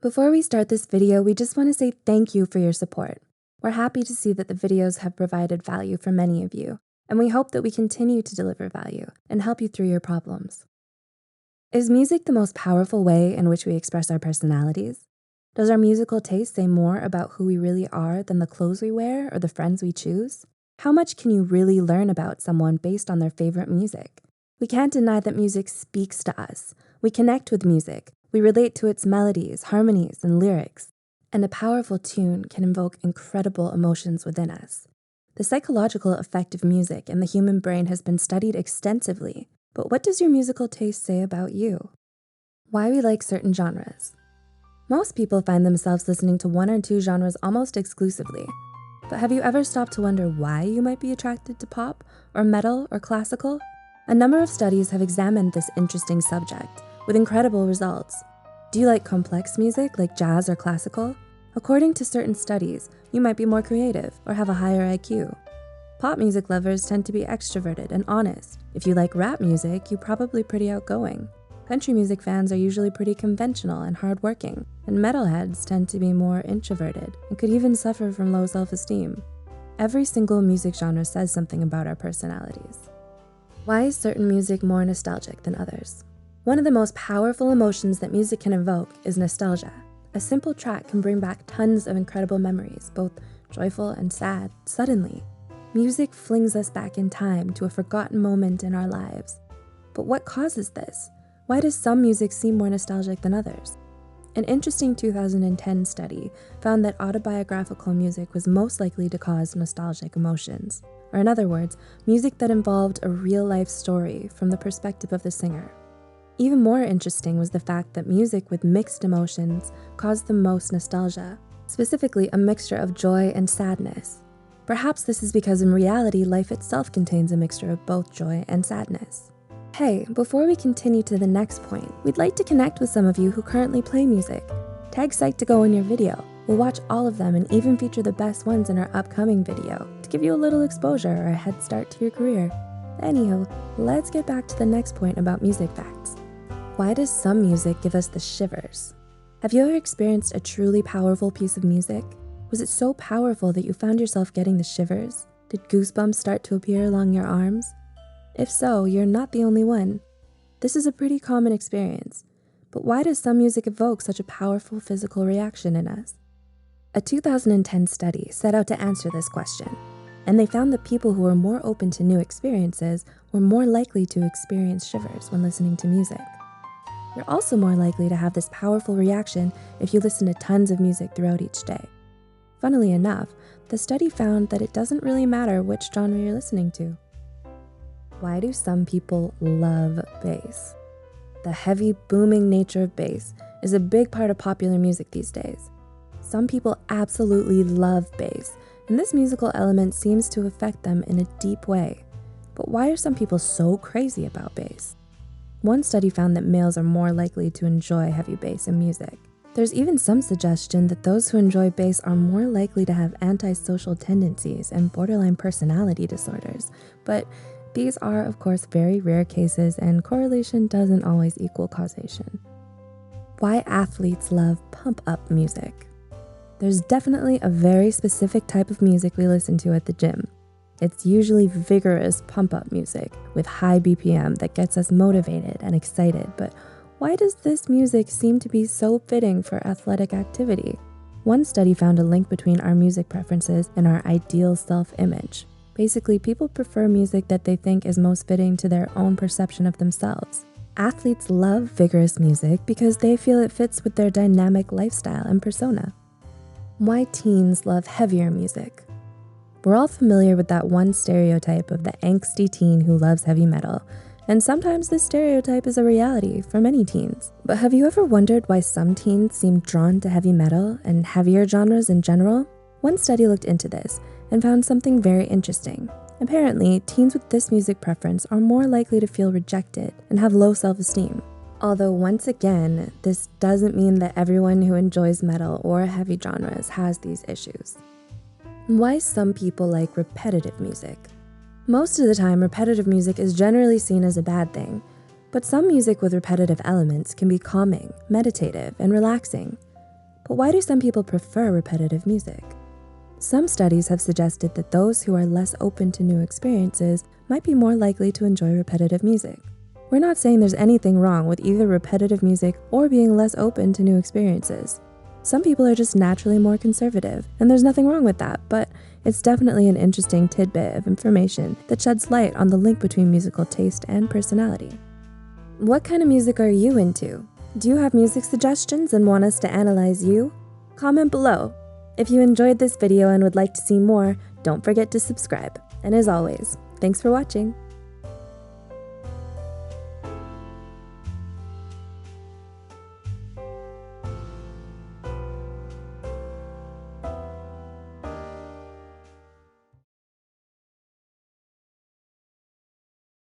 Before we start this video, we just want to say thank you for your support. We're happy to see that the videos have provided value for many of you, and we hope that we continue to deliver value and help you through your problems. Is music the most powerful way in which we express our personalities? Does our musical taste say more about who we really are than the clothes we wear or the friends we choose? How much can you really learn about someone based on their favorite music? We can't deny that music speaks to us. We connect with music. We relate to its melodies, harmonies, and lyrics. And a powerful tune can invoke incredible emotions within us. The psychological effect of music in the human brain has been studied extensively. But what does your musical taste say about you? Why we like certain genres. Most people find themselves listening to one or two genres almost exclusively. But have you ever stopped to wonder why you might be attracted to pop, or metal, or classical? A number of studies have examined this interesting subject, with incredible results. Do you like complex music like jazz or classical? According to certain studies, you might be more creative or have a higher IQ. Pop music lovers tend to be extroverted and honest. If you like rap music, you're probably pretty outgoing. Country music fans are usually pretty conventional and hardworking, and metalheads tend to be more introverted and could even suffer from low self-esteem. Every single music genre says something about our personalities. Why is certain music more nostalgic than others? One of the most powerful emotions that music can evoke is nostalgia. A simple track can bring back tons of incredible memories, both joyful and sad, suddenly. Music flings us back in time to a forgotten moment in our lives. But what causes this? Why does some music seem more nostalgic than others? An interesting 2010 study found that autobiographical music was most likely to cause nostalgic emotions. Or in other words, music that involved a real-life story from the perspective of the singer. Even more interesting was the fact that music with mixed emotions caused the most nostalgia, specifically a mixture of joy and sadness. Perhaps this is because in reality, life itself contains a mixture of both joy and sadness. Hey, before we continue to the next point, we'd like to connect with some of you who currently play music. Tag Psych to Go in your video. We'll watch all of them and even feature the best ones in our upcoming video to give you a little exposure or a head start to your career. Anyhow, let's get back to the next point about music facts. Why does some music give us the shivers? Have you ever experienced a truly powerful piece of music? Was it so powerful that you found yourself getting the shivers? Did goosebumps start to appear along your arms? If so, you're not the only one. This is a pretty common experience. But why does some music evoke such a powerful physical reaction in us? A 2010 study set out to answer this question, and they found that people who were more open to new experiences were more likely to experience shivers when listening to music. You're also more likely to have this powerful reaction if you listen to tons of music throughout each day. Funnily enough, the study found that it doesn't really matter which genre you're listening to. Why do some people love bass? The heavy, booming nature of bass is a big part of popular music these days. Some people absolutely love bass, and this musical element seems to affect them in a deep way. But why are some people so crazy about bass? One study found that males are more likely to enjoy heavy bass in music. There's even some suggestion that those who enjoy bass are more likely to have antisocial tendencies and borderline personality disorders, but these are, of course, very rare cases, and correlation doesn't always equal causation. Why athletes love pump-up music? There's definitely a very specific type of music we listen to at the gym. It's usually vigorous pump-up music with high BPM that gets us motivated and excited, but why does this music seem to be so fitting for athletic activity? One study found a link between our music preferences and our ideal self-image. Basically, people prefer music that they think is most fitting to their own perception of themselves. Athletes love vigorous music because they feel it fits with their dynamic lifestyle and persona. Why teens love heavier music? We're all familiar with that one stereotype of the angsty teen who loves heavy metal, and sometimes this stereotype is a reality for many teens. But have you ever wondered why some teens seem drawn to heavy metal and heavier genres in general? One study looked into this and found something very interesting. Apparently, teens with this music preference are more likely to feel rejected and have low self-esteem. Although once again, this doesn't mean that everyone who enjoys metal or heavy genres has these issues. Why some people like repetitive music? Most of the time, repetitive music is generally seen as a bad thing, but some music with repetitive elements can be calming, meditative, and relaxing. But why do some people prefer repetitive music? Some studies have suggested that those who are less open to new experiences might be more likely to enjoy repetitive music. We're not saying there's anything wrong with either repetitive music or being less open to new experiences. Some people are just naturally more conservative, and there's nothing wrong with that, but it's definitely an interesting tidbit of information that sheds light on the link between musical taste and personality. What kind of music are you into? Do you have music suggestions and want us to analyze you? Comment below. If you enjoyed this video and would like to see more, don't forget to subscribe. And as always, thanks for watching.